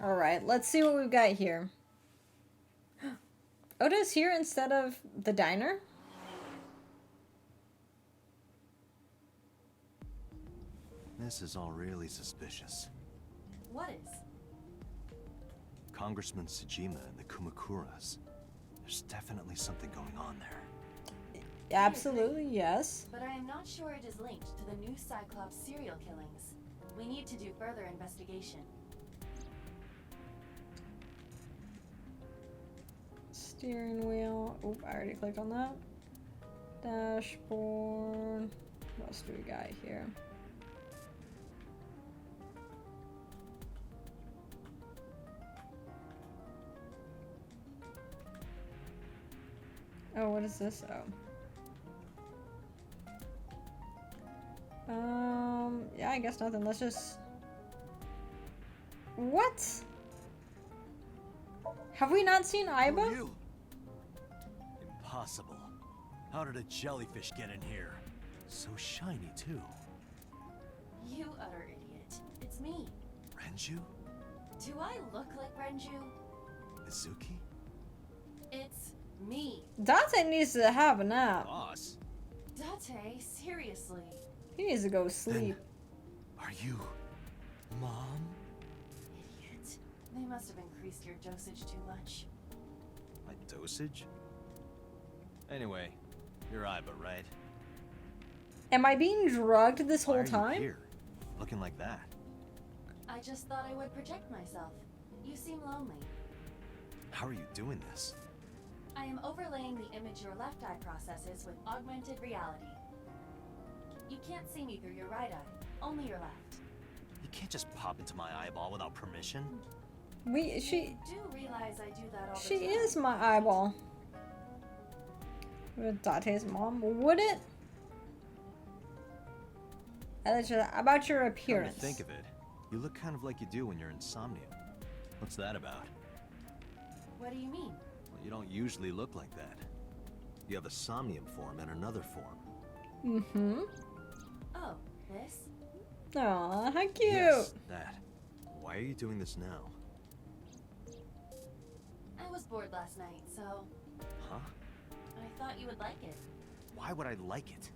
Alright, let's see what we've got here. Oda's here instead of the diner? This is all really suspicious. What is? Congressman Tsujima and the Kumakuras. There's definitely something going on there. Absolutely, yes. But I am not sure it is linked to the new Cyclops serial killings. We need to do further investigation. Steering wheel. Oop, I already clicked on that. Dashboard. What else do we got here? Oh, what is this? Oh. Yeah, I guess nothing. Let's just... What? Have we not seen Who are Aiba? you? Impossible. How did a jellyfish get in here? So shiny, too. You utter idiot. It's me. Renju? Do I look like Renju? Mizuki? It's me. Date needs to have a nap. Boss? Date, seriously. He needs to go sleep. Are you... Mom? Idiot. They must have increased your dosage too much. My dosage? Anyway, you're Aiba, right? Am I being drugged this Why whole are you time? here? Looking like that. I just thought I would project myself. You seem lonely. How are you doing this? I am overlaying the image your left eye processes with augmented reality. You can't see me through your right eye, only your left. You can't just pop into my eyeball without permission. You do realize I do that all the She time. is my eyeball. With Date's mom, would it? About your Come appearance. to think of it, you look kind of like you do when you're in Somnium. What's that about? What do you mean? Well, you don't usually look like that. You have a Somnium form and another form. Mm-hmm. Oh, this? Aw, how cute. Yes, that. Why are you doing this now? I was bored last night, so Huh? I thought you would like it. Why would I like it?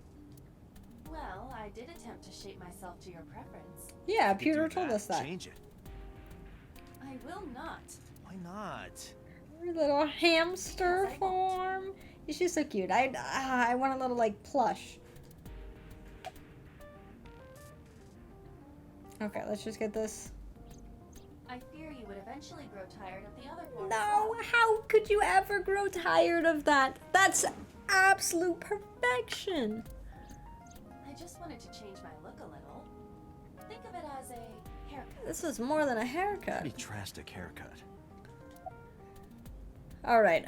Well, I did attempt to shape myself to your preference. Yeah, You could Peter do told us that. Change it. I will not. Why not? Her little hamster Yes, I won't. form. She's so cute. I want a little like plush. Okay, let's just get this. I fear you would eventually grow tired of the other form. No, how could you ever grow tired of that? That's absolute perfection. I just wanted to change my look a little. Think of it as a haircut. This is more than a haircut. Pretty drastic haircut. All right,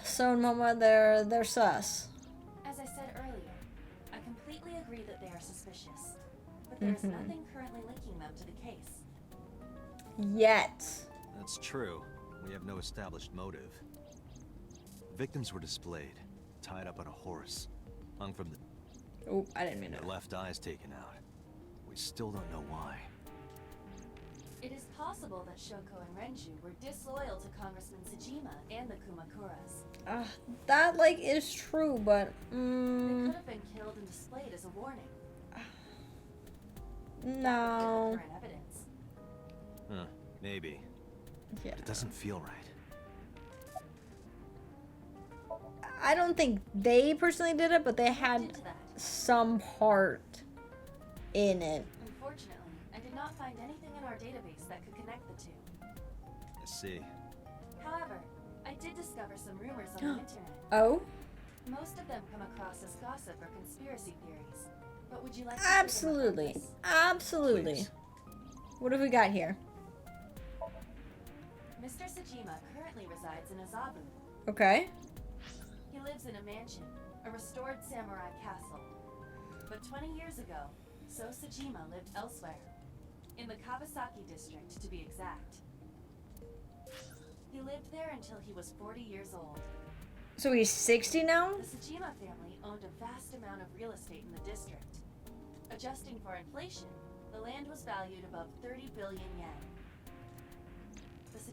so Mama, they're sus. As I said earlier, I completely agree that they are suspicious, but there is nothing currently linking them to the case. Yet. That's true. We have no established motive. Victims were displayed, tied up on a horse, hung from the... Oh, I didn't mean Their to. left eyes taken out. We still don't know why. It is possible that Shoko and Renju were disloyal to Congressman Tsujima and the Kumakuras. That like is true, but They could have been killed and displayed as a warning. no. Current evidence. Huh, maybe. Yeah. But it doesn't feel right. I don't think they personally did it, but they Looked had into that. some part in it. Unfortunately, I did not find anything in our database that could connect the two. I see. However, I did discover some rumors on the internet. Oh? Most of them come across as gossip or conspiracy theories. But would you like to hear them on Absolutely. purpose? Absolutely. Please. What have we got here? Mr. Tsujima currently resides in Azabu. Okay. He lives in a mansion, a restored samurai castle. But 20 years ago, So Tsujima lived elsewhere, in the Kawasaki district to be exact. He lived there until he was 40 years old. So he's 60 now? The Tsujima family owned a vast amount of real estate in the district. Adjusting for inflation, the land was valued above 30 billion yen.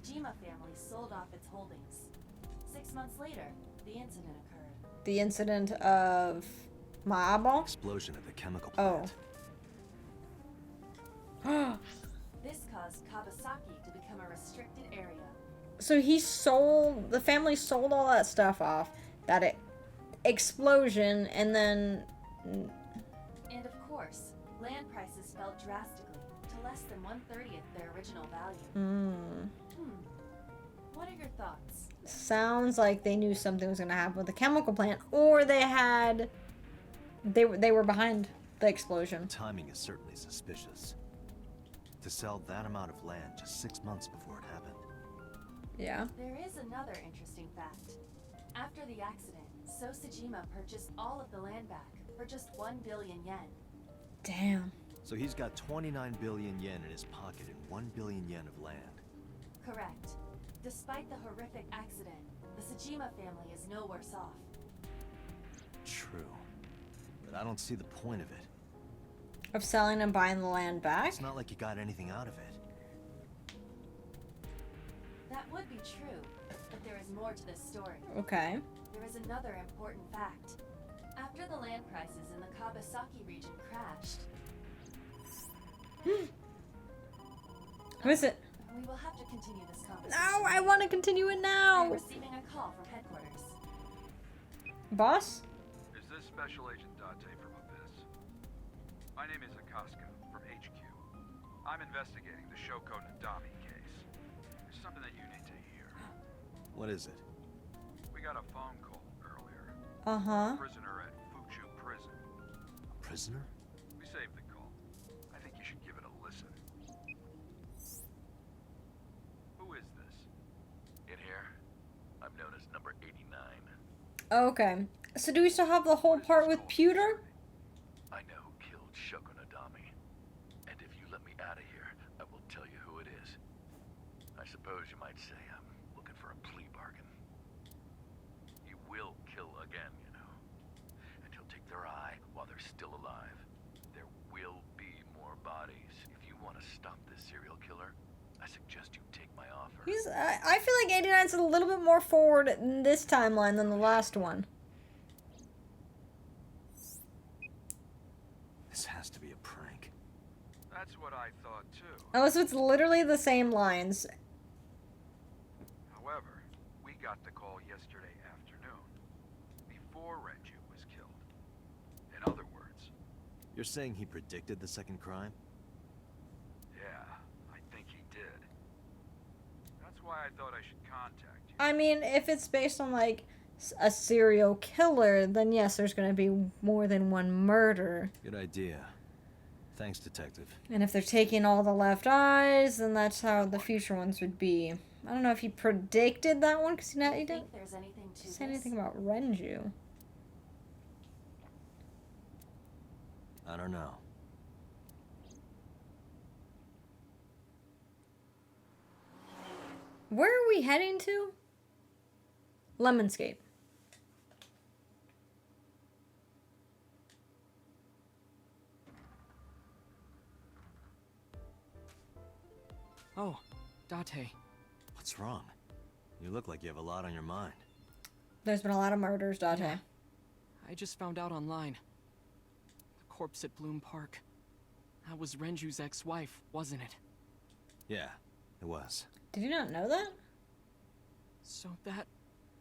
Sajima family sold off its holdings. 6 months later, the incident occurred. The incident of my eyeball? Explosion at the chemical Oh. plant. This caused Kawasaki to become a restricted area. So the family sold all that stuff off, explosion, and then... And of course, land prices fell drastically to less than 1/30th their original value. What are your thoughts? Sounds like they knew something was going to happen with the chemical plant, or they were behind the explosion. Timing is certainly suspicious. To sell that amount of land just 6 months before it happened. Yeah. There is another interesting fact. After the accident, Sajima purchased all of the land back for just 1 billion yen. Damn. So he's got 29 billion yen in his pocket and 1 billion yen of land. Correct. Despite the horrific accident, the Sajima family is no worse off. True. But I don't see the point of it. Of selling and buying the land back? It's not like you got anything out of it. That would be true, but there is more to this story. Okay. There is another important fact. After the land prices in the Kawasaki region crashed... Who is it? We will have to continue this conversation. No, I want to continue it I'm now. receiving a call from headquarters. Boss? Is this Special Agent Date from Abyss? My name is Akaska from HQ. I'm investigating the Shoko Nadami case. There's something that you need to hear. What is it? We got a phone call earlier. Uh-huh. Prisoner at Fuchu Prison. A prisoner? We saved the call. I think you should give it a listen. Who is this? In here, I'm known as number 89. Okay. So do we still have the whole part with Pewter? I know who killed Shoko Nadami. And if you let me out of here, I will tell you who it is. I suppose you might say I'm looking for a plea bargain. He will kill again, you know. And he'll take their eye while they're still alive. There will be more bodies. If you want to stop this serial killer, I suggest you take my offer. I feel like 89's a little bit more forward in this timeline than the last one. This has to be a prank. That's what I thought too. Unless it's literally the same lines. However, we got the call yesterday afternoon, before Renju was killed. In other words, You're saying he predicted the second crime? yeah, I think he did. That's why I thought I should contact you. I mean, if it's based on, like, a serial killer, then yes, there's going to be more than one murder. Good idea. Thanks, Detective. And if they're taking all the left eyes, then that's how the future ones would be. I don't know if he predicted that one, because he Do you didn't think there's anything to say this? anything about Renju. I don't know. Where are we heading to? Lemonscape. Oh, Date. What's wrong? You look like you have a lot on your mind. There's been a lot of murders, Date. Yeah. I just found out online. The corpse at Bloom Park. That was Renju's ex-wife, wasn't it? Yeah, it was. Did you not know that? So that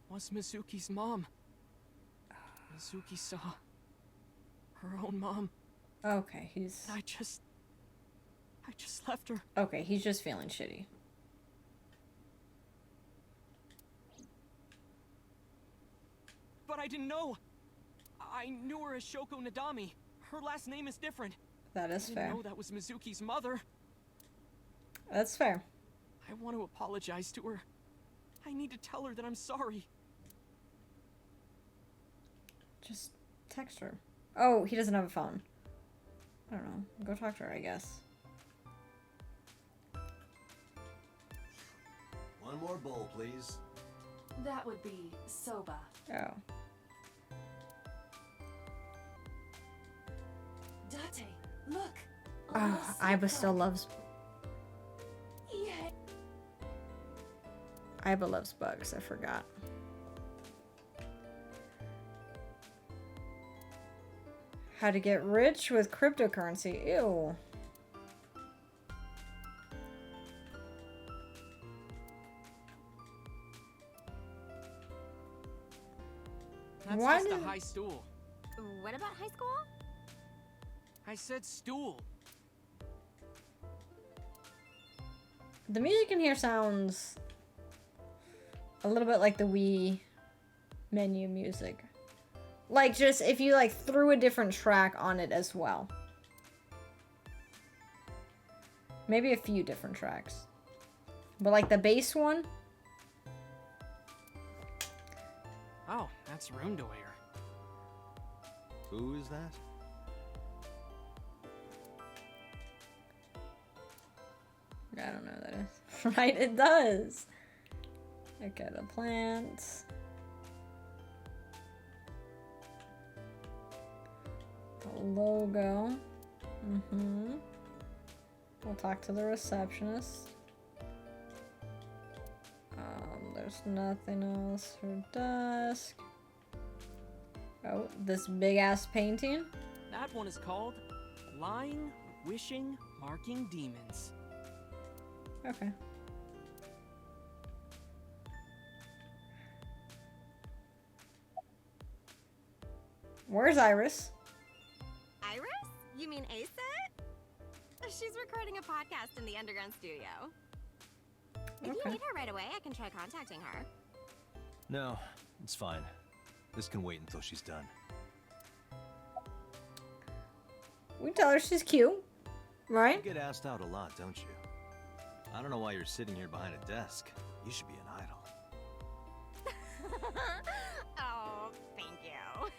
was Mizuki's mom. Mizuki saw her own mom. Okay, he's... I just left her. Okay, he's just feeling shitty. But I didn't know. I knew her as Shoko Nadami. Her last name is different. That is I fair. didn't know that was Mizuki's mother. That's fair. I want to apologize to her. I need to tell her that I'm sorry. Just text her. Oh, he doesn't have a phone. I don't know. Go talk to her, I guess. One more bowl, please. That would be soba. Oh. Date, look. Oh, Iba still loves... Yeah. Iva loves bugs, I forgot. How to get rich with cryptocurrency. Ew. That's Why just a did- high stool. What about high school? I said stool. The music in here sounds a little bit like the Wii menu music. Like, just if you, like, threw a different track on it as well. Maybe a few different tracks. But, like, the bass one? Oh, that's Rundoyer. Who is that? I don't know what that is. Right, it does. Okay, the plants. The logo. We'll talk to the receptionist. There's nothing else for desk. Oh, this big ass painting. That one is called Lying, Wishing, Marking Demons. Okay. Where's Iris? Iris? You mean Ace it? She's recording a podcast in the underground studio. If you Okay. need her right away, I can try contacting her. No, it's fine. This can wait until she's done. We tell her she's cute, You right? get asked out a lot, don't you? I don't know why you're sitting here behind a desk. You should be an idol. Oh, thank you.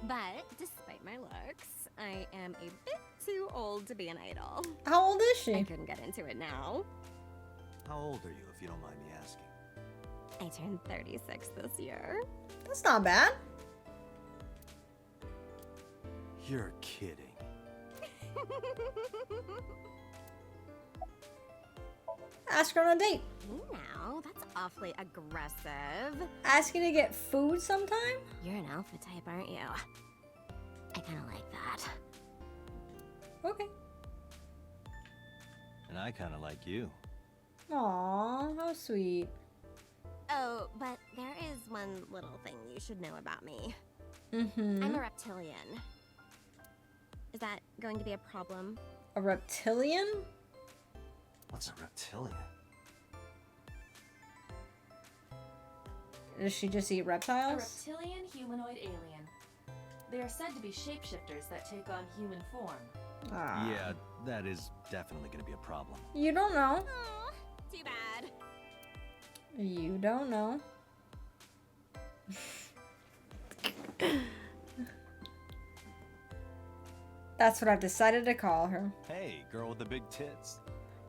But despite my looks, I am a bit too old to be an idol. How old is I she? couldn't get into it now. How old are you, if you don't mind me asking? I turned 36 this year. That's not bad. You're kidding. Ask her on a date. Hey now, that's awfully aggressive. Ask you to get food sometime? You're an alpha type, aren't you? I kind of like that. Okay. And I kind of like you. Aw, how sweet. Oh, but there is one little thing you should know about me. Mm-hmm. I'm a reptilian. Is that going to be a problem? A reptilian? What's a reptilian? Does she just eat A reptiles? reptilian humanoid alien. They are said to be shapeshifters that take on human form. Ah. Yeah, that is definitely going to be a problem. You don't know. Aw, too bad. You don't know. That's what I've decided to call her. Hey, girl with the big tits.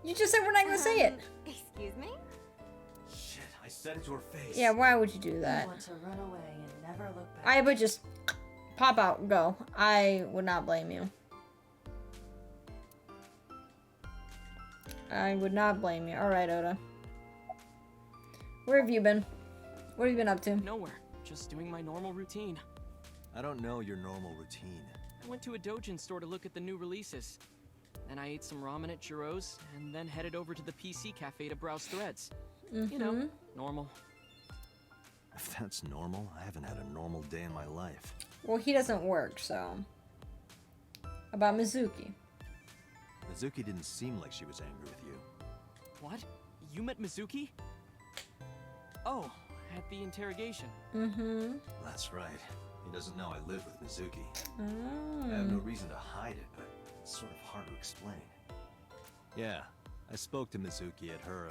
You just said we're not gonna say it. Excuse me? Shit, I said it to her face. Yeah, why would you do You that? want to run away and never look back. I would just pop out, go. I would not blame you. I would not blame you. Alright, Oda. Where have you been? What have you been up to? Nowhere. Just doing my normal routine. I don't know your normal routine. I went to a Dojin store to look at the new releases. Then I ate some ramen at Chiro's, and then headed over to the PC cafe to browse threads. You know, normal. If that's normal, I haven't had a normal day in my life. Well, he doesn't work, so. About Mizuki. Mizuki didn't seem like she was angry with you. What? You met Mizuki? Oh, at the interrogation. Mm-hmm. That's right. He doesn't know I live with Mizuki. Oh. I have no reason to hide it, but it's sort of hard to explain. Yeah, I spoke to Mizuki at her,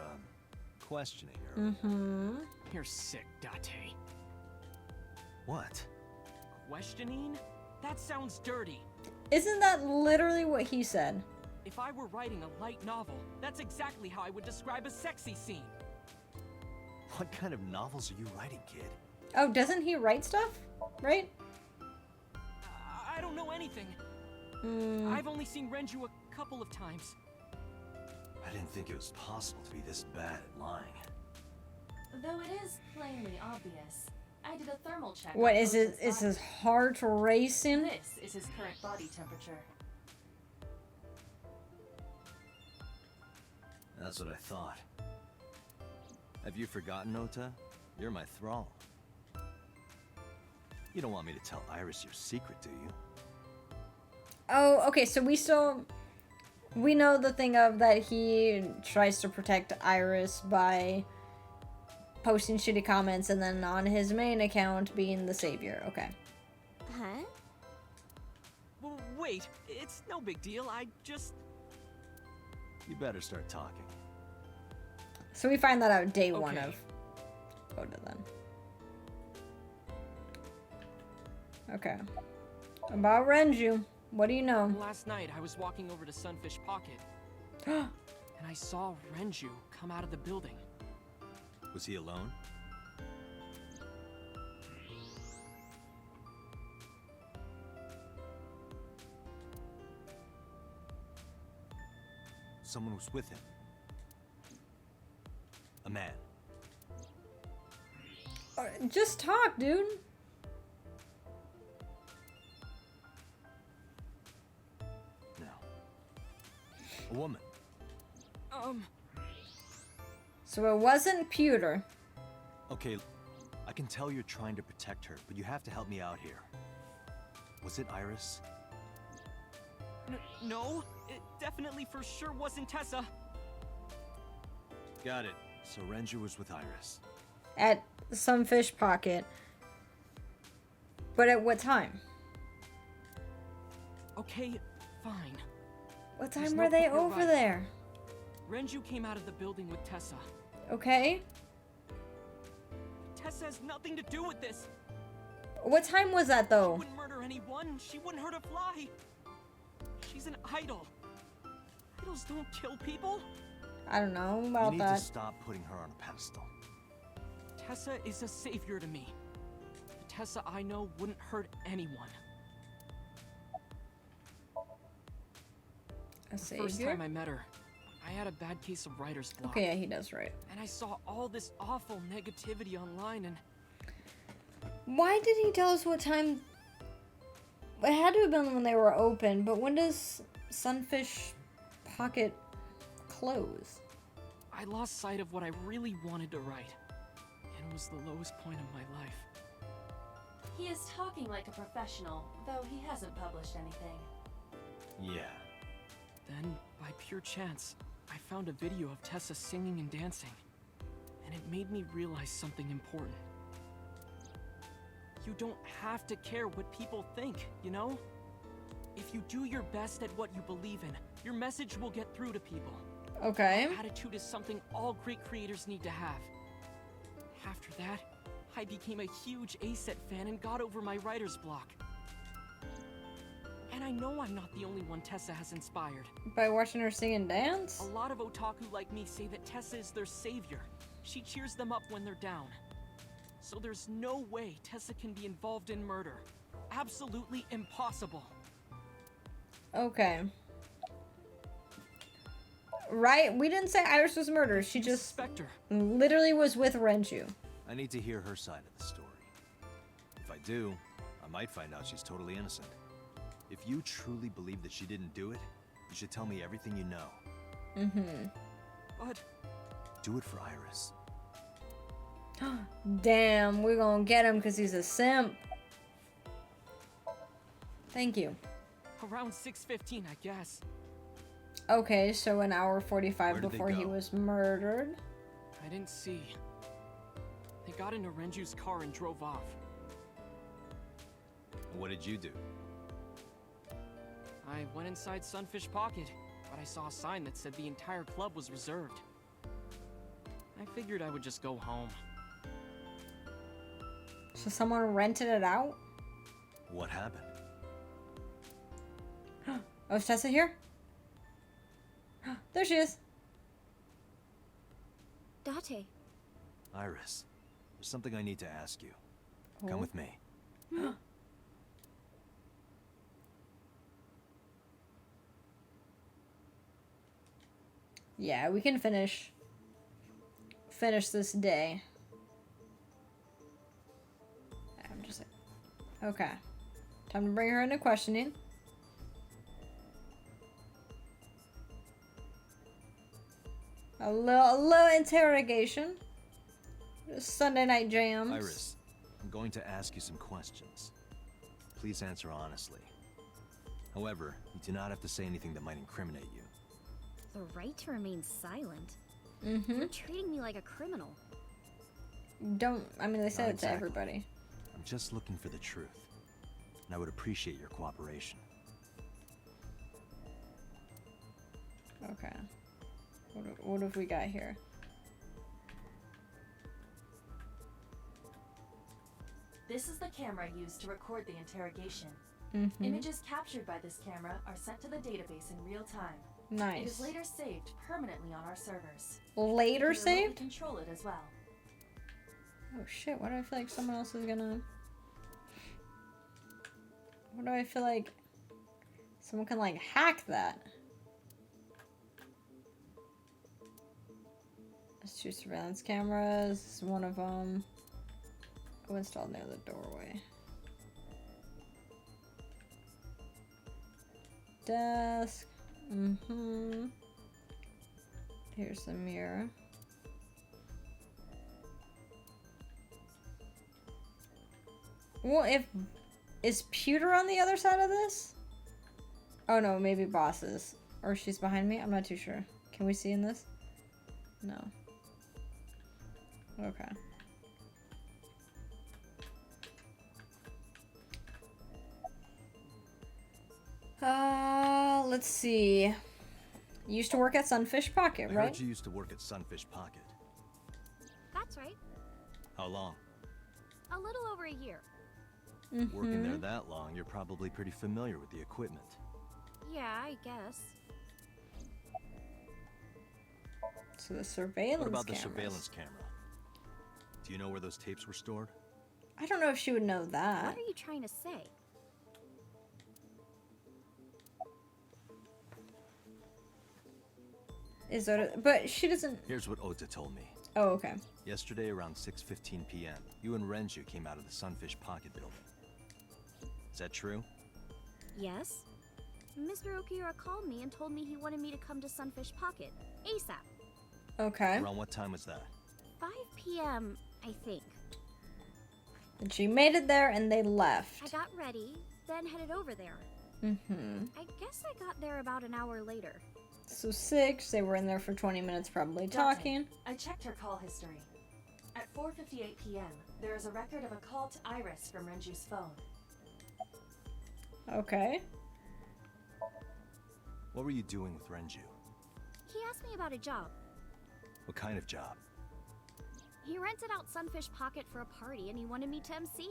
questioning earlier. Mm-hmm. You're sick, Date. What? Questioning? That sounds dirty. Isn't that literally what he said? If I were writing a light novel, that's exactly how I would describe a sexy scene. What kind of novels are you writing, kid? Oh, doesn't he write stuff? Right? I don't know anything. Mm. I've only seen Renju a couple of times. I didn't think it was possible to be this bad at lying. Though it is plainly obvious, I did a thermal check. What on is it? Ocean's Is body. his heart racing? This is his current body temperature. That's what I thought. Have you forgotten, Ota? You're my thrall. You don't want me to tell Iris your secret, do you? Oh, okay, so we know the thing of that he tries to protect Iris by posting shitty comments and then on his main account being the savior. Okay. Huh? Wait, it's no big deal. I just... You better start talking. So we find that out day one Okay. of Oda then. Okay. About Renju, what do you know? Last night, I was walking over to Sunfish Pocket, and I saw Renju come out of the building. Was he alone? Someone was with him. A man. Just talk, dude. No. A woman. So it wasn't Pewter. Okay, I can tell you're trying to protect her, but you have to help me out here. Was it Iris? No, it definitely for sure wasn't Tessa. Got it. So Renju was with Iris. At some fish pocket. But at what time? Okay, fine. What There's time no were they clear over right. there? Renju came out of the building with Tessa. Okay. Tessa has nothing to do with this. What time was that She though? wouldn't murder anyone. She wouldn't hurt a fly. She's an idol. Idols don't kill people. I don't know You about need that. to stop putting her on a pedestal. Tessa is a savior to me. The Tessa I know wouldn't hurt anyone. A The first savior? time I met her, I had a bad case of writer's block. Okay, yeah, he does right. And I saw all this awful negativity online and Why did he tell us what time? It had to have been when they were open, but when does Sunfish Pocket close? I lost sight of what I really wanted to write. And it was the lowest point of my life. He is talking like a professional, though he hasn't published anything. Yeah. Then, by pure chance, I found a video of Tessa singing and dancing. And it made me realize something important. You don't have to care what people think, you know? If you do your best at what you believe in, your message will get through to people. Okay. Attitude is something all great creators need to have. After that, I became a huge A-Set fan and got over my writer's block. And I know I'm not the only one Tessa has inspired. By watching her sing and dance? A lot of otaku like me say that Tessa is their savior. She cheers them up when they're down. So there's no way Tessa can be involved in murder. Absolutely impossible. Okay. Right? We didn't say Iris was murdered. She just Spectre. literally was with Renju. I need to hear her side of the story. If I do, I might find out she's totally innocent. If you truly believe that she didn't do it, you should tell me everything you know. Mm-hmm. But Do it for Iris. Damn, we're gonna get him because he's a simp. Thank you. around 6:15, I guess. Okay, so an hour 45 Where did they before he go? was murdered. I didn't see. They got into Renju's car and drove off. What did you do? I went inside Sunfish Pocket, but I saw a sign that said the entire club was reserved. I figured I would just go home. So someone rented it out? What happened? Oh, is Tessa here? There she is. Date. Iris, there's something I need to ask you. Oh. Come with me. Yeah, we can finish this day. Okay. Time to bring her into questioning. A little interrogation. Sunday night jams. Iris, I'm going to ask you some questions. Please answer honestly. However, you do not have to say anything that might incriminate you. The right to remain silent? Mm-hmm. You're treating me like a criminal. I mean, they said Not it to exactly. everybody. I'm just looking for the truth. And I would appreciate your cooperation. Okay. What have we got here? This is the camera used to record the interrogation. Mm-hmm. Images captured by this camera are sent to the database in real time. It Nice. is later saved permanently on our servers. Later You can remotely saved? control it as well. Oh shit, why do I feel like someone else is gonna... What do I feel like someone can like hack that? There's 2 surveillance cameras. This is one of them. Oh, installed near the doorway. Desk. Mm-hmm. Here's the mirror. Well, is Pewter on the other side of this? Oh no, maybe Boss is. Or she's behind me? I'm not too sure. Can we see in this? No. Okay. Let's see. You used to work at Sunfish Pocket, I right? heard you used to work at Sunfish Pocket. That's right. How long? A little over a year. Working there that long, you're probably pretty familiar with the equipment. Yeah, I guess. So the surveillance What about the cameras. surveillance camera? Do you know where those tapes were stored? I don't know if she would know that. What are you trying to say? Is that but she doesn't... Here's what Ota told me. Oh, okay. Yesterday around 6:15 p.m., you and Renju came out of the Sunfish Pocket building. Is that true? Yes? Mr. Okiura called me and told me he wanted me to come to Sunfish Pocket. ASAP. Okay. Around what time was that? 5 p.m., I think. And she made it there and they I left. got ready, then headed over there. Mm-hmm. I guess I got there about an hour later. So 6, they were in there for 20 minutes probably Dalton, talking. I checked her call history. At 4:58 p.m., there is a record of a call to Iris from Renju's phone. Okay. What were you doing with Renju? He asked me about a job. What kind of job? He rented out Sunfish Pocket for a party and he wanted me to MC.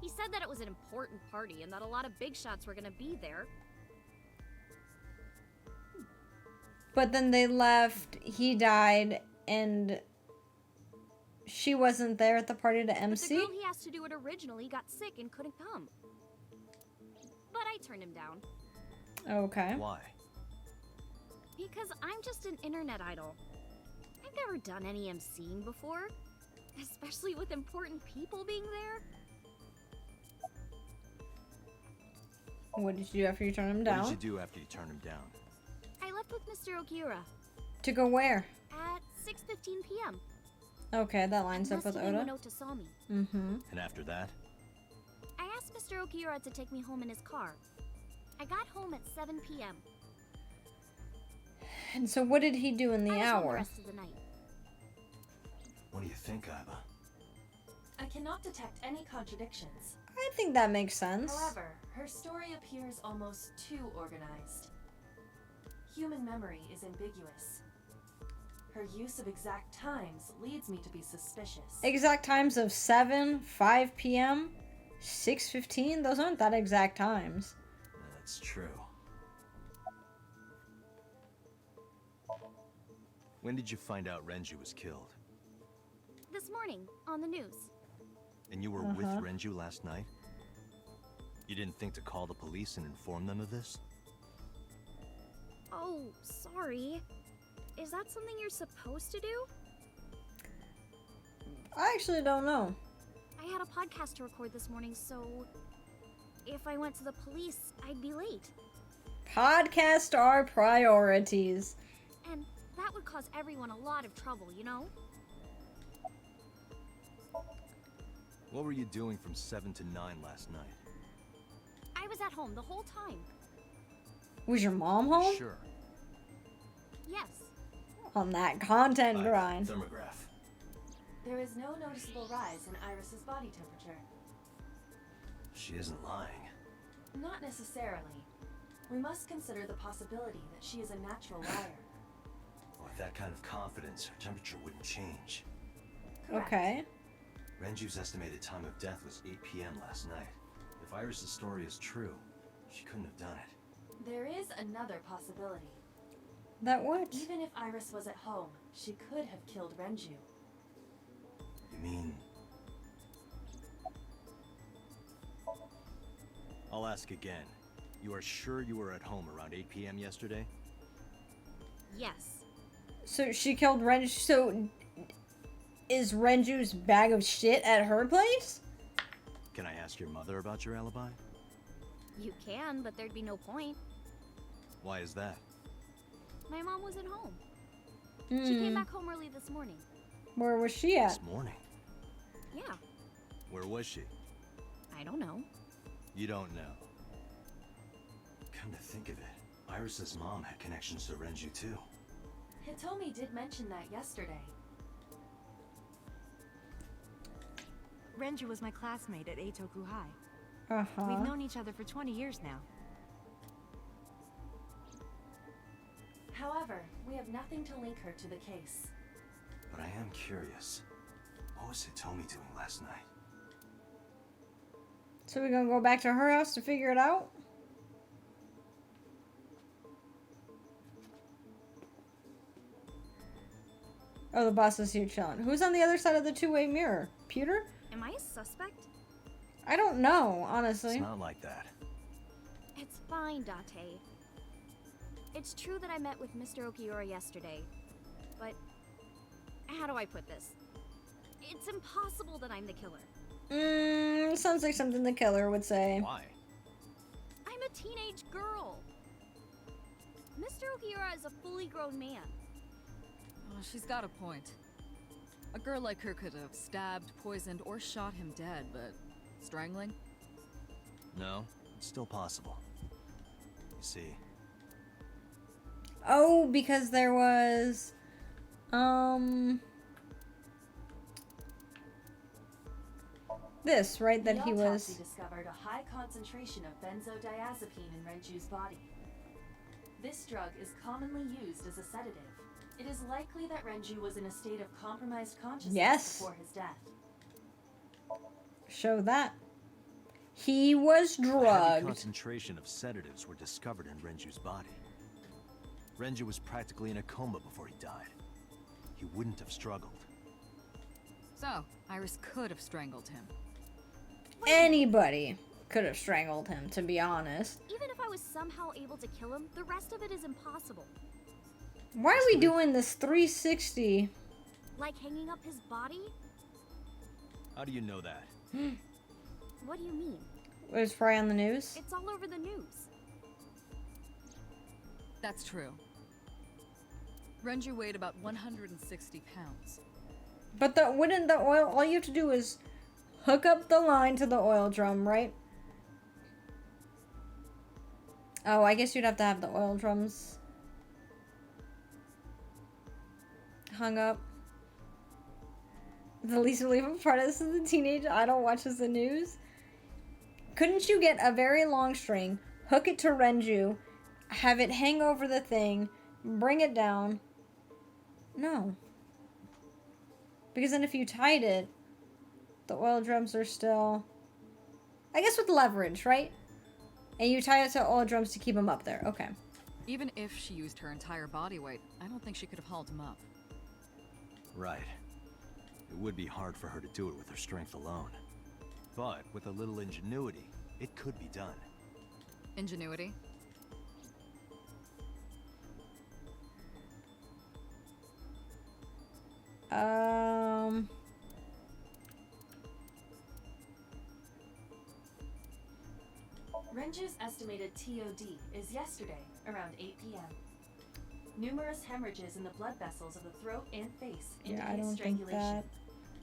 He said that it was an important party and that a lot of big shots were gonna be there. But then they left, he died, and she wasn't there at the party to But the MC? girl he asked to do it originally got sick and couldn't come. But I turned him down. Okay. Why? Because I'm just an internet idol. I've never done any MCing before. Especially with important people being there. What did you do after you turned him down? What did you do after you turned him down? I left with Mr. Okiura To go where? at 6:15 p.m. Okay, that lines up Must with have been when Oda. Ota saw me. Mm-hmm. And after that? I asked Mr. Okiura to take me home in his car. I got home at 7 p.m. And so what did he do in the I was home the hour? rest of the night. What do you think, Iva? I cannot detect any contradictions. I think that makes sense. However, her story appears almost too organized. Human memory is ambiguous. Her use of exact times leads me to be suspicious. Exact times of 7, 5 p.m., 6:15? Those aren't that exact times. That's true. When did you find out Renju was killed? This morning, on the news. And you were with Renju last night? You didn't think to call the police and inform them of this? Oh, sorry. Is that something you're supposed to do? I actually don't know. I had a podcast to record this morning, so if I went to the police, I'd be late. Podcast our priorities. And that would cause everyone a lot of trouble, you know? What were you doing from 7 to 9 last night? I was at home the whole time. Was your mom You home? sure. Yes. On that content grind. Thermograph. There is no noticeable rise in Iris's body temperature. She isn't lying. Not necessarily. We must consider the possibility that she is a natural liar. With that kind of confidence, her temperature wouldn't change. Correct. Okay. Renju's estimated time of death was 8 p.m. last night. If Iris's story is true, she couldn't have done it. There is another possibility. That what? Even if Iris was at home, she could have killed Renju. You mean... I'll ask again. You are sure you were at home around 8 p.m. yesterday? Yes. So she killed Renju. So is Renju's bag of shit at her place? Can I ask your mother about your alibi? You can, but there'd be no point. Why is that? My mom wasn't home. She came Hmm. back home early this morning. Where was she at? This morning. Yeah, Where was she? I don't know. You don't know. Come to think of it, Iris's mom had connections to Renju too. Hitomi did mention that yesterday. Renju was my classmate at Eitoku High. Uh-huh. We've known each other for 20 years now. However, we have nothing to link her to the case. But I am curious. What was Hitomi doing last night? So we're gonna go back to her house to figure it out? Oh, the boss is here chilling. Who's on the other side of the two-way mirror? Pewter? Am I a suspect? I don't know, honestly. It's not like that. It's fine, Date. It's true that I met with Mr. Okiura yesterday, but how do I put this? It's impossible that I'm the killer. Sounds like something the killer would say. Why? I'm a teenage girl. Mr. Okiura is a fully grown man. Well, she's got a point. A girl like her could have stabbed, poisoned, or shot him dead, but strangling? No, it's still possible. You see, Oh, because there was... This, right? That The he autopsy was... discovered a high concentration of benzodiazepine in Renju's body. This drug is commonly used as a sedative. It is likely that Renju was in a state of compromised consciousness Yes. before his death. Show that. He was a heavy drugged. concentration of sedatives were discovered in Renju's body. Renju was practically in a coma before he died. He wouldn't have struggled. So, Iris could have strangled him. Anybody could have strangled him, to be honest. Even if I was somehow able to kill him, the rest of it is impossible. Why are we doing this 360? Like hanging up his body? How do you know that? What do you mean? Was Fry on the news? It's all over the news. That's true. Renju weighed about 160 pounds. But wouldn't the oil... All you have to do is hook up the line to the oil drum, right? Oh, I guess you'd have to have the oil drums hung up. The least believable part of this is the teenage idol watches the news. Couldn't you get a very long string, hook it to Renju, have it hang over the thing, bring it down? No. Because then if you tied it, the oil drums are still... I guess with leverage, right? And you tie it to oil drums to keep them up there. Okay. Even if she used her entire body weight, I don't think she could have hauled him up. Right. It would be hard for her to do it with her strength alone. But with a little ingenuity, it could be done. Ingenuity? Renju's estimated TOD is yesterday, around 8 p.m. Numerous hemorrhages in the blood vessels of the throat and face Yeah, I indicate don't think strangulation. that.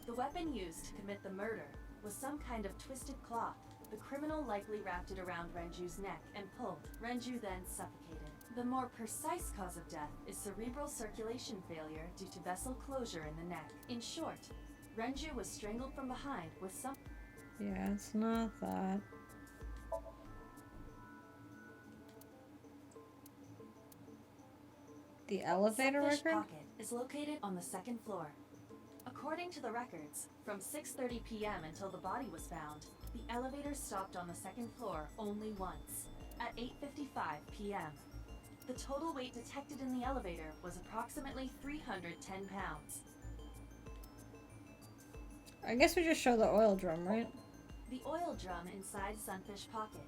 The weapon used to commit the murder was some kind of twisted cloth. The criminal likely wrapped it around Renju's neck and pulled. Renju then suffocated. The more precise cause of death is cerebral circulation failure due to vessel closure in the neck. In short, Renju was strangled from behind with some... Yeah, it's not that. The elevator Sunfish record? Pocket is located on the second floor. According to the records, from 6:30 p.m. until the body was found, the elevator stopped on the second floor only once, at 8:55 p.m. The total weight detected in the elevator was approximately 310 pounds. I guess we just show the oil drum, right? The oil drum inside Sunfish Pocket.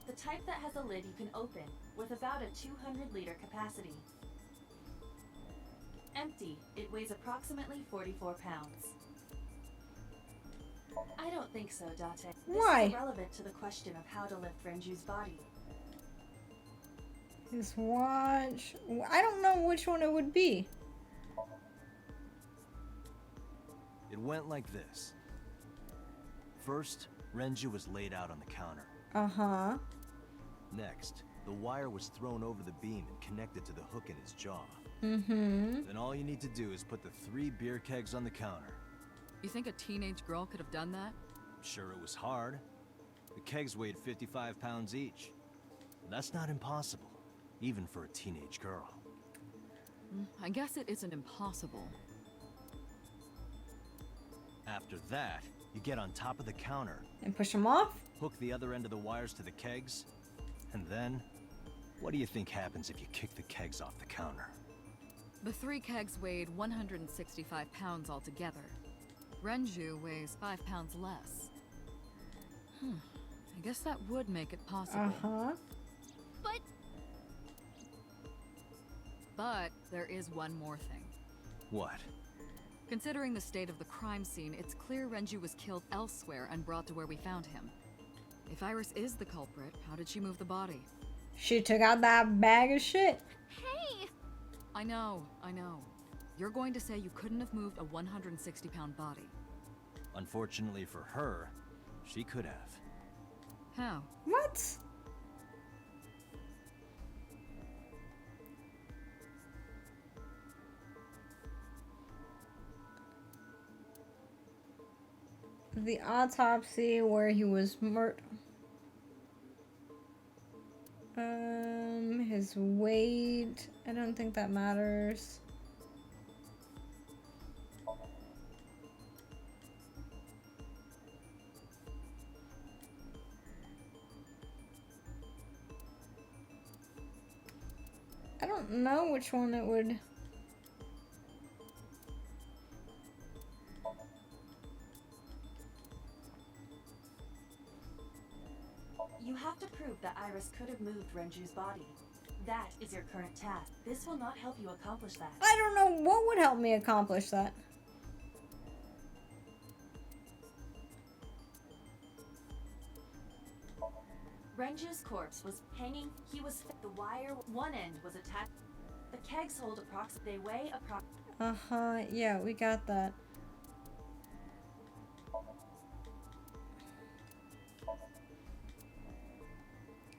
The type that has a lid you can open, with about a 200-liter capacity. Empty, it weighs approximately 44 pounds. I don't think so, Date. Why? This is irrelevant to the question of how to lift Renju's body. His watch. I don't know which one it would be. It went like this. First, Renju was laid out on the counter. Uh-huh. Next, the wire was thrown over the beam and connected to the hook in his jaw. Mm-hmm. Then all you need to do is put the 3 beer kegs on the counter. You think a teenage girl could have done that? Sure, it was hard. The kegs weighed 55 pounds each. That's not impossible, even for a teenage girl. I guess it isn't impossible. After that, you get on top of the counter, And push him off? hook the other end of the wires to the kegs, and then, what do you think happens if you kick the kegs off the counter? The 3 kegs weighed 165 pounds altogether. Renju weighs 5 pounds less. I guess that would make it possible. Uh-huh. But there is one more thing. What? Considering the state of the crime scene, it's clear Renju was killed elsewhere and brought to where we found him. If Iris is the culprit, how did she move the body? She took out that bag of shit. Hey! I know. You're going to say you couldn't have moved a 160-pound body. Unfortunately for her, she could have. How? What? The autopsy where he was murdered. His weight. I don't think that matters. I don't know which one it would. You have to prove that Iris could have moved Renju's body. That is your current task. This will not help you accomplish that. I don't know what would help me accomplish that. Renju's corpse was hanging. The wire, one end was attached. The kegs hold they weigh Uh-huh, yeah, we got that.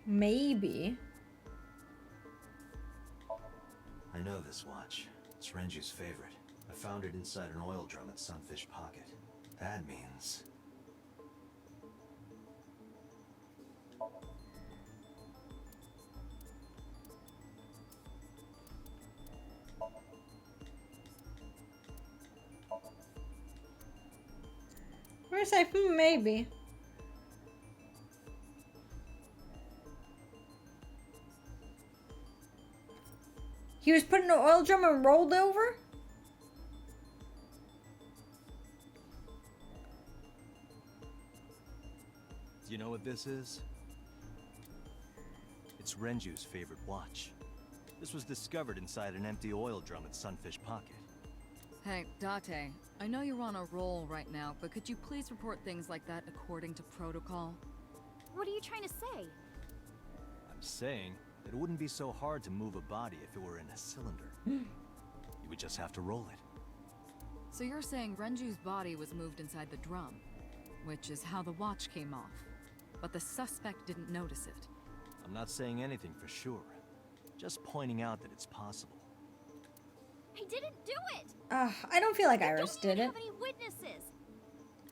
Maybe. I know this watch. It's Renju's favorite. I found it inside an oil drum at Sunfish Pocket. That means... We're gonna say, maybe. He was put in an oil drum and rolled over? Do you know what this is? It's Renju's favorite watch. This was discovered inside an empty oil drum at Sunfish Pocket. Hey, Date, I know you're on a roll right now, but could you please report things like that according to protocol? What are you trying to say? I'm saying that it wouldn't be so hard to move a body if it were in a cylinder. You would just have to roll it. So you're saying Renju's body was moved inside the drum, which is how the watch came off. But the suspect didn't notice it. I'm not saying anything for sure. Just pointing out that it's possible. I didn't do it! I don't feel like I Iris don't did even it. have any witnesses.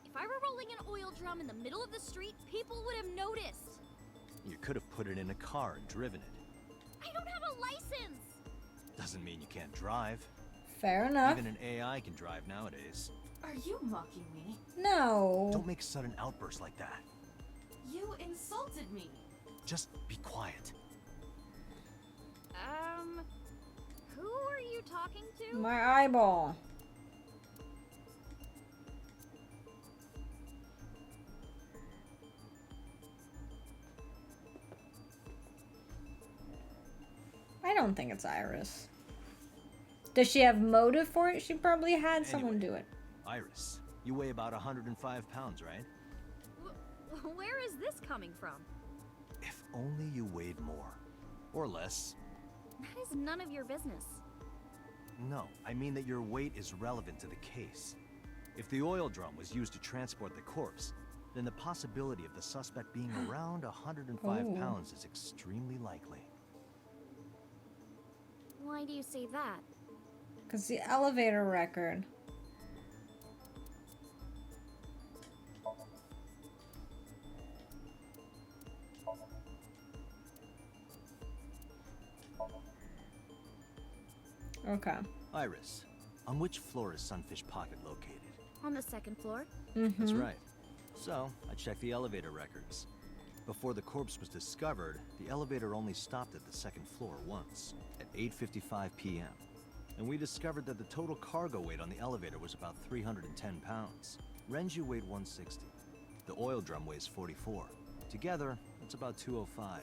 If I were rolling an oil drum in the middle of the street, people would have noticed. You could have put it in a car and driven it. I don't have a license! Doesn't mean you can't drive. Fair enough. Even an AI can drive nowadays. Are you mocking me? No. Don't make sudden outbursts like that. You insulted me. Just be quiet. Who are you talking to? My eyeball. I don't think it's Iris. Does she have motive for it? She probably had someone Anyway. do it. Iris, you weigh about 105 pounds, right? Where is this coming from? If only you weighed more. Or less. That is none of your business. No, I mean that your weight is relevant to the case. If the oil drum was used to transport the corpse, then the possibility of the suspect being around 105 Ooh. pounds is extremely likely. Why do you say that? Because the elevator record. Okay. Iris, on which floor is Sunfish Pocket located? On the second floor? That's right. So, I checked the elevator records. Before the corpse was discovered, the elevator only stopped at the second floor once, at 8:55 p.m. And we discovered that the total cargo weight on the elevator was about 310 pounds. Renju weighed 160. The oil drum weighs 44. Together, it's about 205.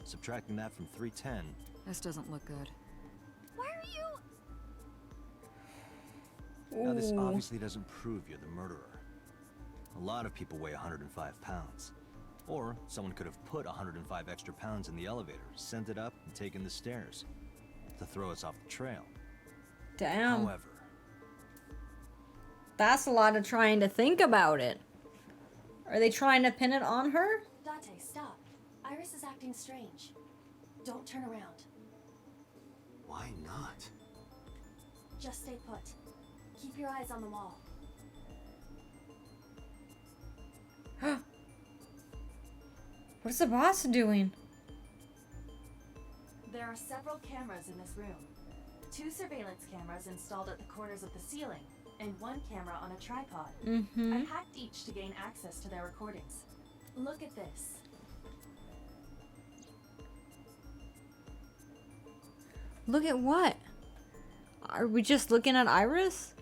Subtracting that from 310, This doesn't look good. Why are you... now this Ooh. obviously doesn't prove you're the murderer. A lot of people weigh 105 pounds. Or someone could have put 105 extra pounds in the elevator, sent it up, and taken the stairs to throw us off the trail. Damn. However, That's a lot of trying to think about it. Are they trying to pin it on her? Date, stop. Iris is acting strange. Don't turn around. why not? Just stay put. Keep your eyes on the wall. What's the boss doing? There are several cameras in this room. 2 surveillance cameras installed at the corners of the ceiling, and 1 camera on a tripod. I hacked each to gain access to their recordings. Look at this. Look at what? Are we just looking at Iris?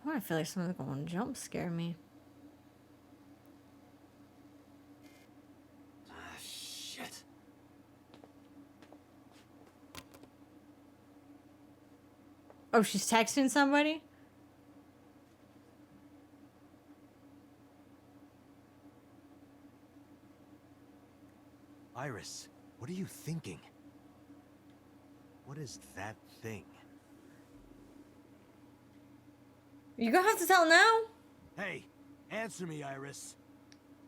Oh, I feel like someone's going to jump scare me. Ah, shit. Oh, she's texting somebody? Iris, what are you thinking? What is that thing? You gonna have to tell now? Hey, answer me, Iris.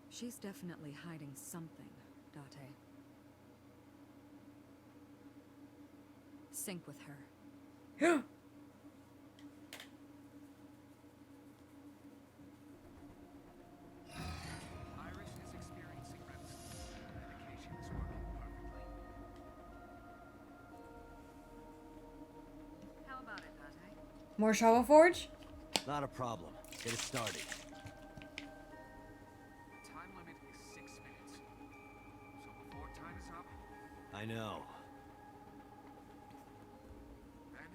She's definitely hiding something, Date. Sync with her. Iris is experiencing REM sleep. Medication is working perfectly. How about it, Date? More Shovel Forge? Not a problem. Get it started. The time limit is 6 minutes. So before time is up, I know. then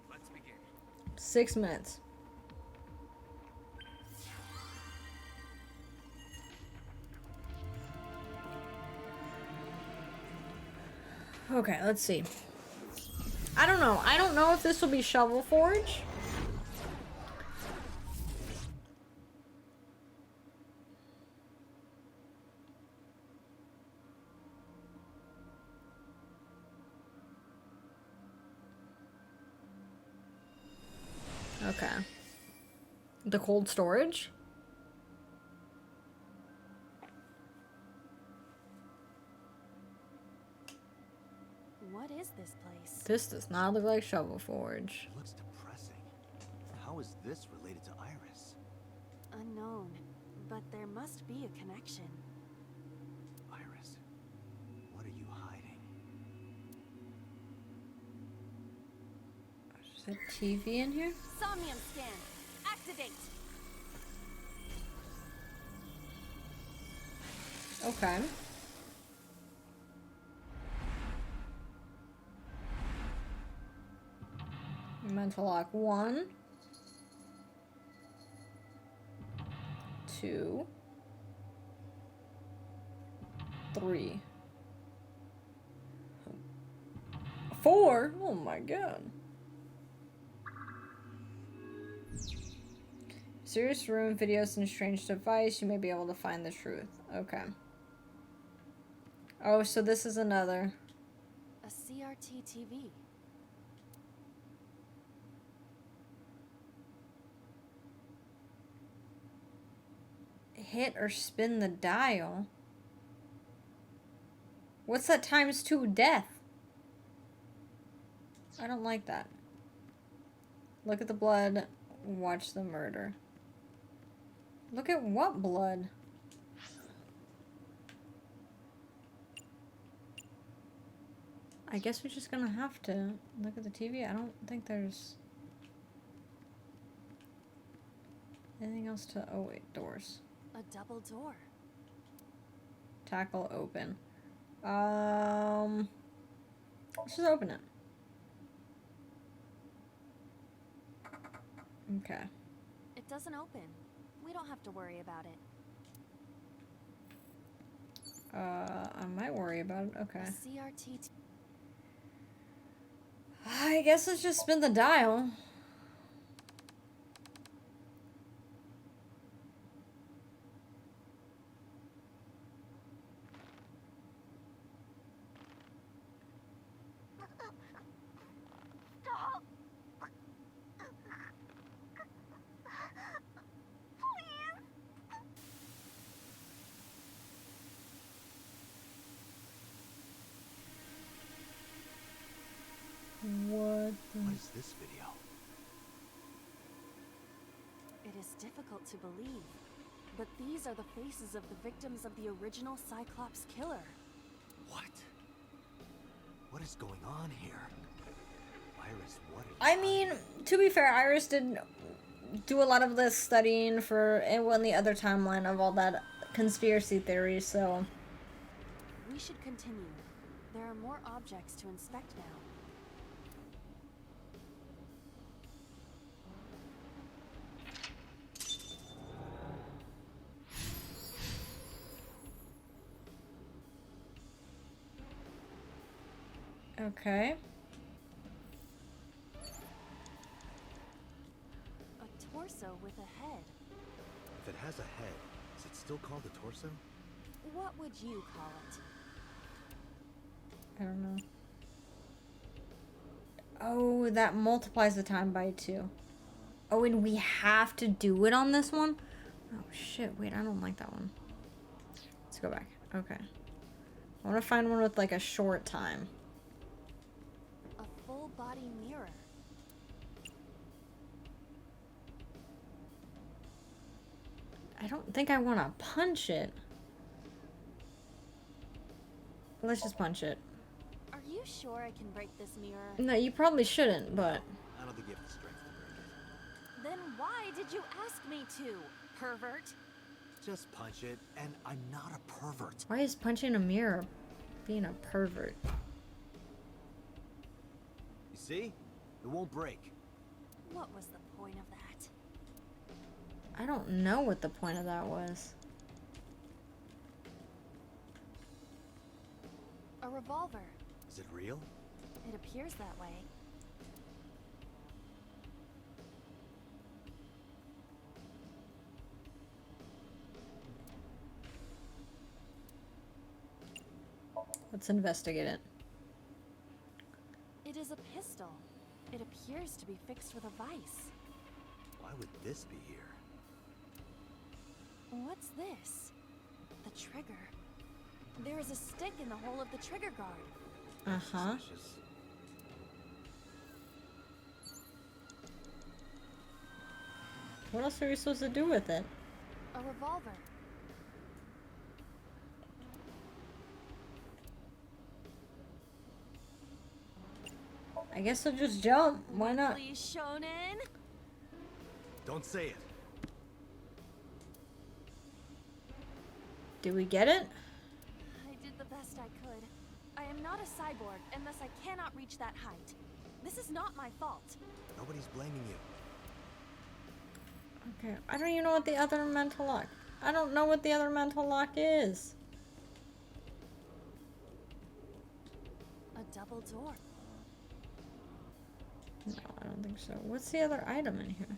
let's begin. 6 minutes. Okay, let's see. I don't know. I don't know if this will be Shovel Forge. Okay. The cold storage? What is this place? This does not look like Shovel Forge. It looks depressing. How is this related to Iris? Unknown, but there must be a connection. Iris, what are you hiding? Is there TV in here? Somnium scan. Activate. Okay. Mental lock 1, 2, 3, 4. Oh my god. Serious room, videos, and strange device. You may be able to find the truth. Okay. Oh, so this is another. A CRT TV. Hit or spin the dial. What's that ×2 death? I don't like that. Look at the blood. Watch the murder. Look at what blood? I guess we're just gonna have to look at the TV. I don't think there's anything else to... Oh wait, doors. A double door. Tackle open. Let's just open it. Okay. It doesn't open. We don't have to worry about it. I might worry about it. Okay. A CRT. I guess let's just spin the dial. Stop! What the... What is this video? It is difficult to believe, but these are the faces of the victims of the original Cyclops killer. What? What is going on here? Iris, what are you I mean, to be fair, Iris did do a lot of this studying for in the other timeline of all that conspiracy theories, so... We should continue. There are more objects to inspect now. Okay. A torso with a head. If it has a head, is it still called a torso? What would you call it? I don't know. Oh, that multiplies the time by 2. Oh, and we have to do it on this one? Oh, shit. Wait, I don't like that one. Let's go back. Okay. I want to find one with, like, a short time. A full body mirror. I don't think I want to punch it. Let's just punch it. Are you sure I can break this mirror? No, you probably shouldn't, but... I don't think you have the strength to break it. Then why did you ask me to, pervert? Just punch it, and I'm not a pervert. Why is punching a mirror being a pervert? You see? It won't break. What was the point of that? I don't know what the point of that was. A revolver. Is it real? It appears that way. Let's investigate it. It is a pistol. It appears to be fixed with a vise. Why would this be here? What's this? The trigger. There is a stick in the hole of the trigger guard. Uh-huh. Suspicious. What else are we supposed to do with it? A revolver. I guess I'll just jump. Why not? Please, Shonen. Don't say it. Do we get it? I did the best I could. I am not a cyborg, and thus I cannot reach that height. This is not my fault. Nobody's blaming you. Okay, I don't even know what the other mental lock. I don't know what the other mental lock is. A double door. No, I don't think so. What's the other item in here?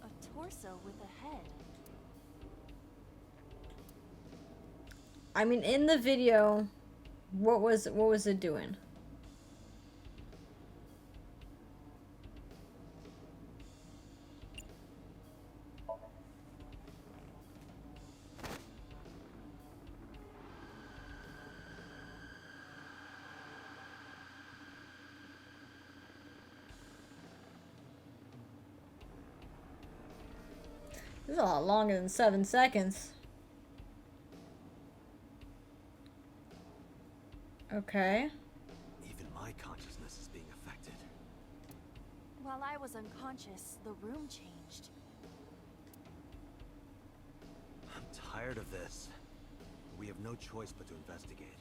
A torso with a head. I mean, in the video, what was it doing? This is a lot longer than 7 seconds. Okay. Even my consciousness is being affected. While I was unconscious, the room changed. I'm tired of this. We have no choice but to investigate.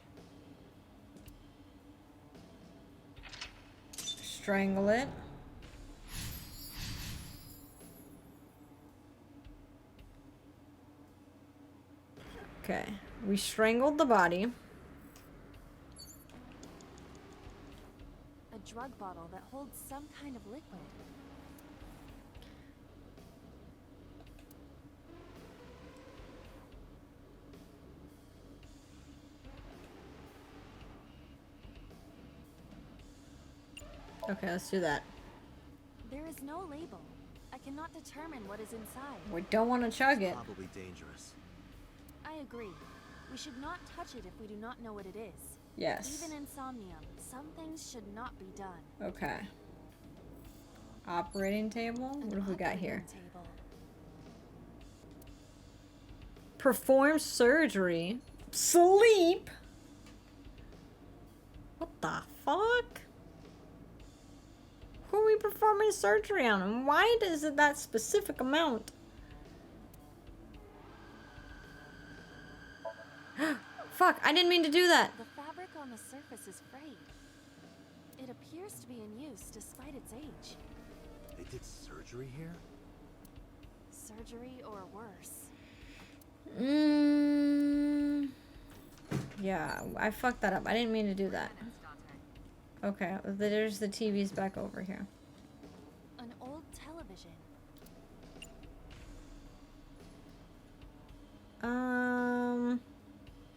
Strangle it. Okay. We strangled the body. A drug bottle that holds some kind of liquid. Okay, let's do that. There is no label. I cannot determine what is inside. We don't want to chug it. Probably dangerous. I agree. We should not touch it if we do not know what it is. Yes. Even in Somnium, some things should not be done. Okay. Operating table? What have we got here? Table. Perform surgery. Sleep? What the fuck? Who are we performing surgery on? And why is it that specific amount? Fuck, I didn't mean to do that. The fabric on the surface is frayed. It appears to be in use despite its age. They did surgery here? Surgery or worse. Yeah, I fucked that up. I didn't mean to do that. Okay, there's the TVs back over here. An old television.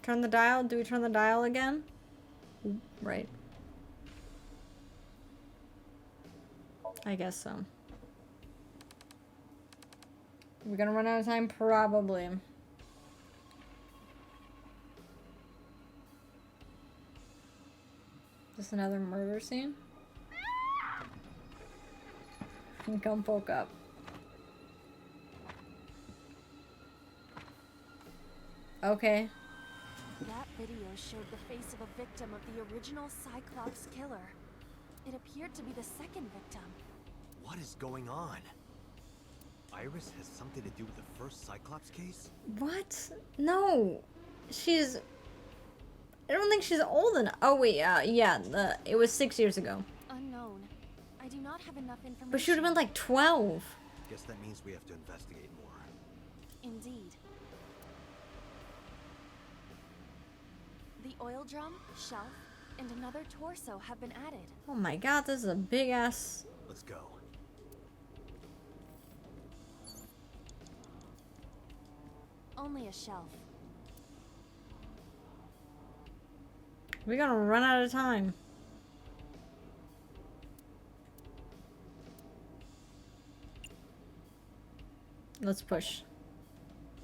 Turn the dial. Do we turn the dial again? Right. I guess so. We're gonna run out of time? Probably. Just another murder scene? Come poke up. Okay. That video showed the face of a victim of the original Cyclops killer. It appeared to be the second victim. What is going on? Iris has something to do with the first Cyclops case? What? No. She's... I don't think she's old enough. Oh, wait, yeah, it was 6 years ago. Unknown. I do not have enough information. But she would have been like 12. Guess that means we have to investigate more. Indeed. The oil drum, shelf, and another torso have been added. Oh my god, this is a big ass. Let's go. Only a shelf. We're gonna run out of time. Let's push.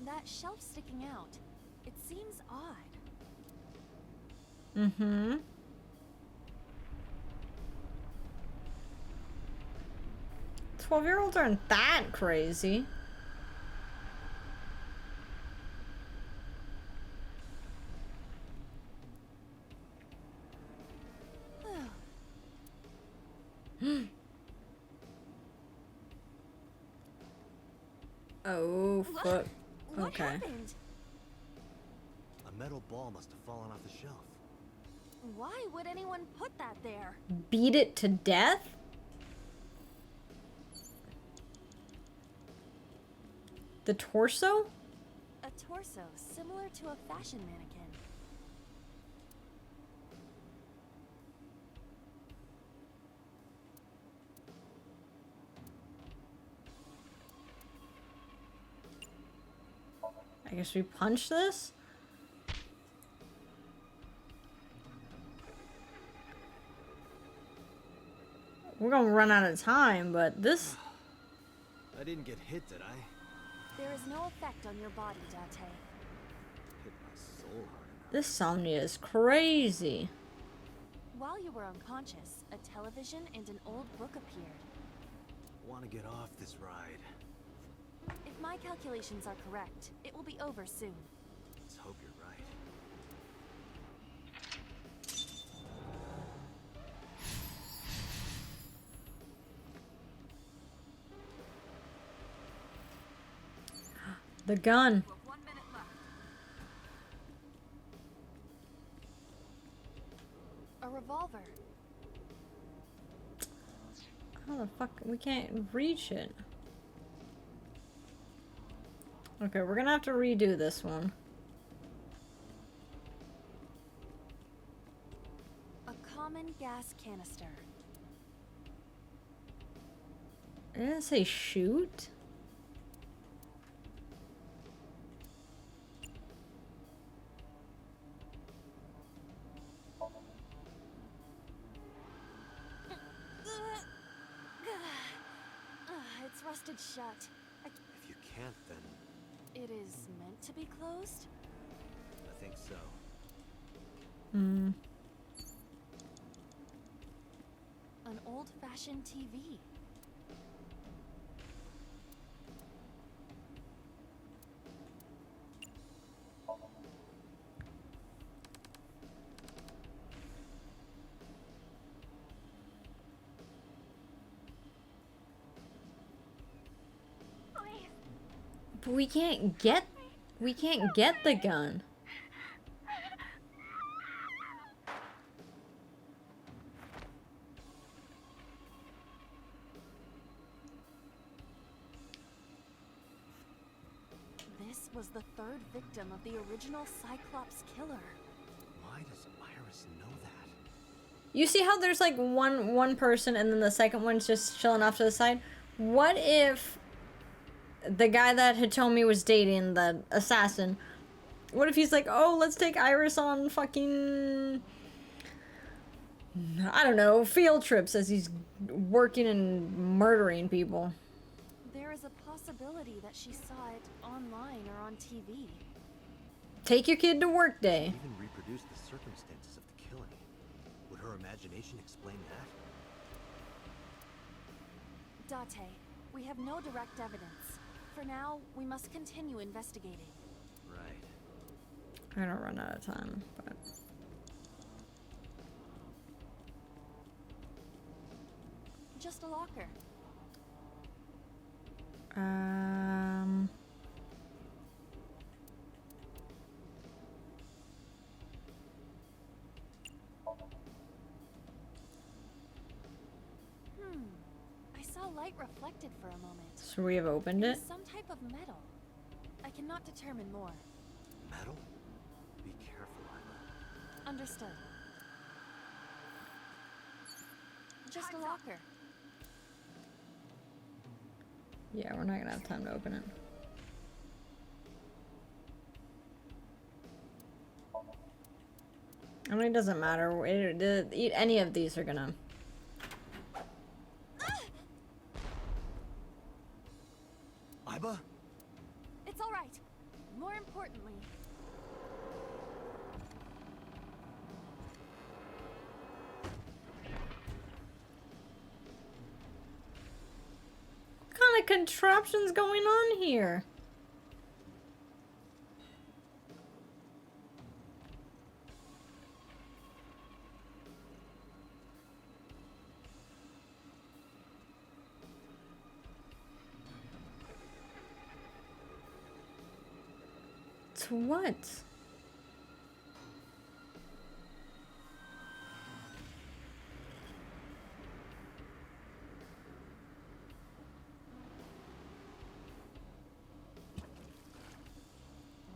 That shelf sticking out. It seems odd. Mm-hmm. "12-year-olds aren't that crazy." Oh, fuck. What Okay. happened? A metal ball must have fallen off the shelf. Why would anyone put that there? Beat it to death? The torso? A torso similar to a fashion mannequin. I guess we punch this? We're gonna run out of time, but this... I didn't get hit, did I? There is no effect on your body, Date. Hit my soul hard enough. This Somnia is crazy. While you were unconscious, a television and an old book appeared. Want to get off this ride. If my calculations are correct, it will be over soon. Let's hope you're right. The gun. A revolver. How the fuck? We can't reach it. Okay, we're gonna have to redo this one. A common gas canister. It didn't say shoot. It's rusted shut. If you can't, then It is meant to be closed? I think so. Hmm. An old-fashioned TV. But we can't get the gun. This was the third victim of the original Cyclops killer. Why does Iris know that? You see how there's like one person and then the second one's just chilling off to the side? What if the guy that Hitomi was dating, the assassin, what if he's like, oh, let's take Iris on fucking, I don't know, field trips as he's working and murdering people? There is a possibility that she saw it online or on TV. Take your kid to work day. Even reproduce the circumstances of the killing. Would her imagination explain that? Date, we have no direct evidence. For now, we must continue investigating. Right. I'm gonna run out of time, but... Just a locker. I saw light reflected for a moment. So we have opened it? It's some type of metal. I cannot determine more. Metal? Be careful, Ira. Understood. Just a locker. Yeah, we're not gonna have time to open it. I mean, it doesn't matter. Any of these are gonna... Iba? It's all right. More importantly, What kind of contraption's going on here? To what?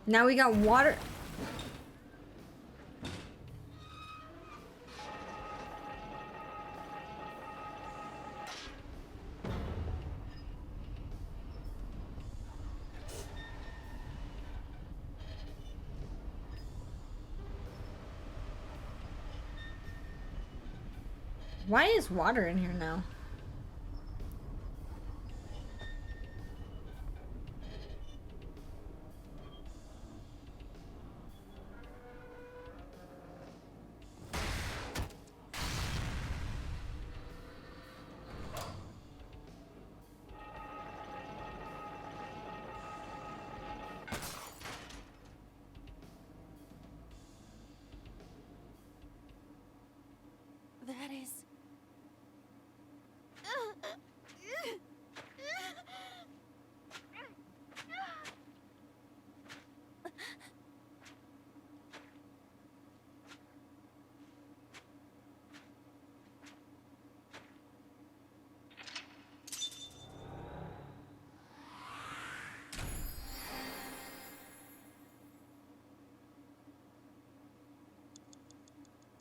Now we got water. Why is water in here now? that is.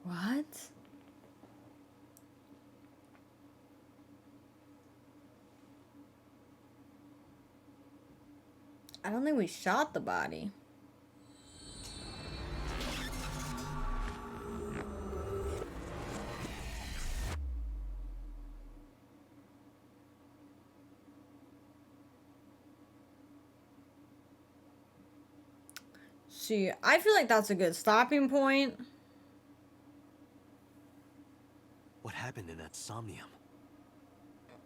What? I don't think we shot the body. See, I feel like that's a good stopping point. What happened in that Somnium?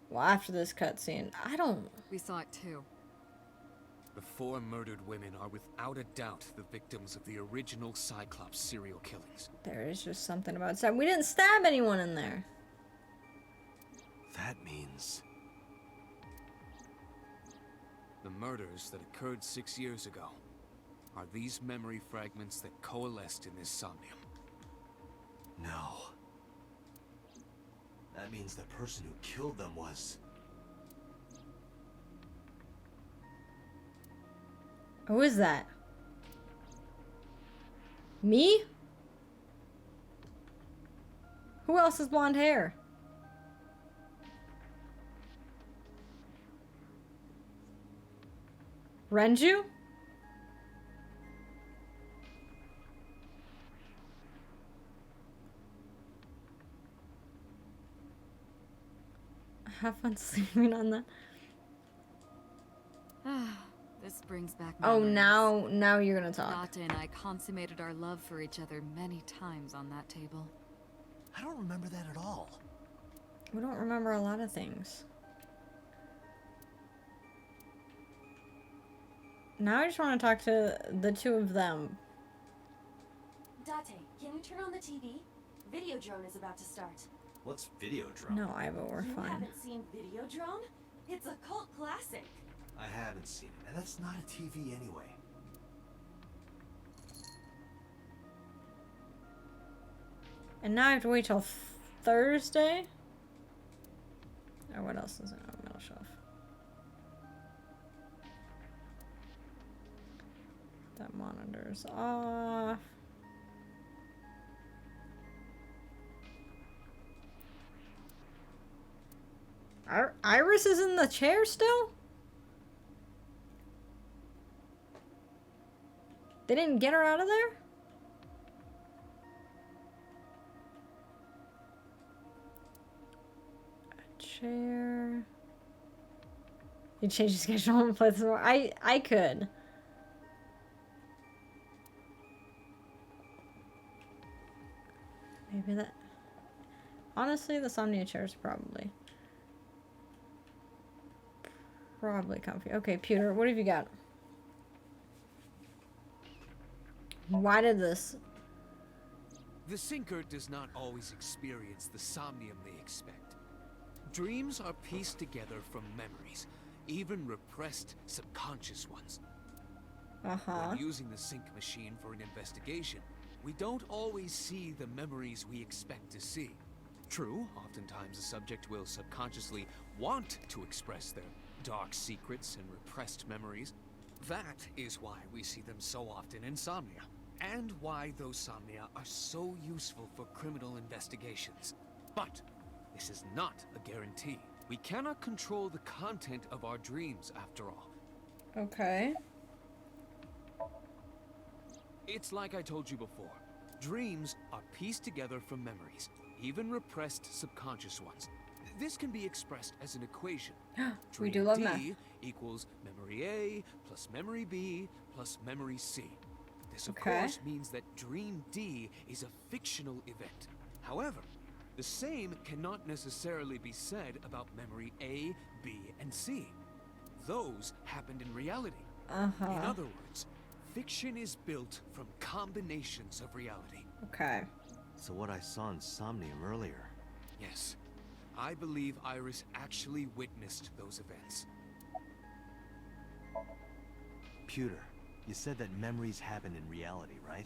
Well, after this cutscene, I don't... We saw it too. The 4 murdered women are without a doubt the victims of the original Cyclops serial killings. There is just something about stab. We didn't stab anyone in there. That means... The murders that occurred 6 years ago are these memory fragments that coalesced in this Somnium. No. That means the person who killed them was... Who is that? Me? Who else has blonde hair? Renju? Have fun sleeping on that. This brings back Oh, memories. now you're gonna talk. Date and I consummated our love for each other many times on that table. I don't remember that at all. We don't remember a lot of things. Now I just want to talk to the two of them. Date, can you turn on the TV? Videodrone is about to start. What's Videodrome? No, Iva, we're You fine. haven't seen Videodrone? It's a cult classic. I haven't seen it, and that's not a TV anyway. And now I have to wait till Thursday? Oh, what else is it? Oh, metal shelf. That monitor's off. Iris is in the chair still? They didn't get her out of there? A chair. You change the schedule and play some more. I could. Maybe that. Honestly, the Somnia chair is probably comfy. Okay, Peter, what have you got? Why did this? The Sinker does not always experience the somnium they expect. Dreams are pieced together from memories, even repressed subconscious ones. When using the sync machine for an investigation, we don't always see the memories we expect to see. True, oftentimes a subject will subconsciously want to express their dark secrets and repressed memories. That is why we see them so often in Somnia, and why those Somnia are so useful for criminal investigations. But this is not a guarantee. We cannot control the content of our dreams, after all. Okay. It's like I told you before. Dreams are pieced together from memories, even repressed subconscious ones. This can be expressed as an equation. We do love D math. equals memory A plus memory B plus memory C. This, of Okay. course, means that Dream D is a fictional event. However, the same cannot necessarily be said about memory A, B, and C. Those happened in reality. In other words, fiction is built from combinations of reality. Okay. So what I saw in Somnium earlier. Yes, I believe Iris actually witnessed those events. Pewter, you said that memories happen in reality, right?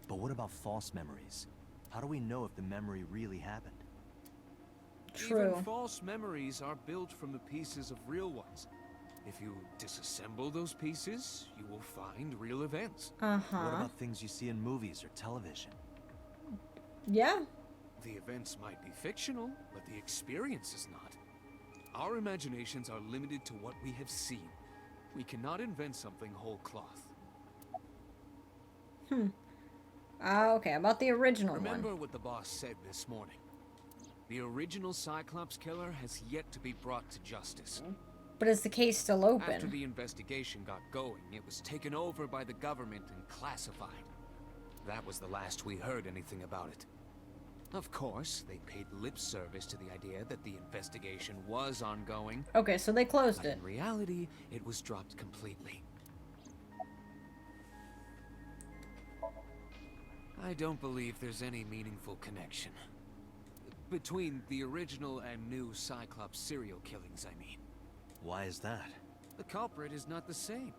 But what about false memories? How do we know if the memory really happened? True. Even false memories are built from the pieces of real ones. If you disassemble those pieces, you will find real events. What about things you see in movies or television? Yeah. The events might be fictional, but the experience is not. Our imaginations are limited to what we have seen. We cannot invent something whole cloth. Okay, about the original Remember one. what the boss said this morning. The original Cyclops killer has yet to be brought to justice. But is the case still open? After the investigation got going, it was taken over by the government and classified. That was the last we heard anything about it. Of course, they paid lip service to the idea that the investigation was ongoing. Okay, so they closed But it. in reality, it was dropped completely. I don't believe there's any meaningful connection. Between the original and new Cyclops serial killings, I mean. Why is that? The culprit is not the same.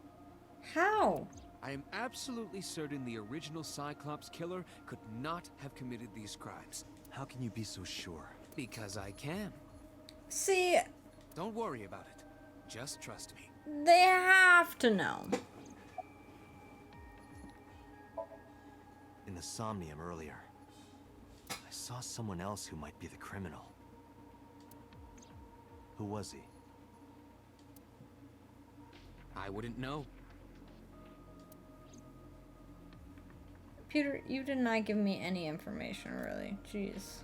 How? I am absolutely certain the original Cyclops killer could not have committed these crimes. How can you be so sure? Because I can. See, Don't worry about it. Just trust me. they have to know. In the Somnium earlier, I saw someone else who might be the criminal. Who was he? I wouldn't know. Peter, you did not give me any information, really. Jeez.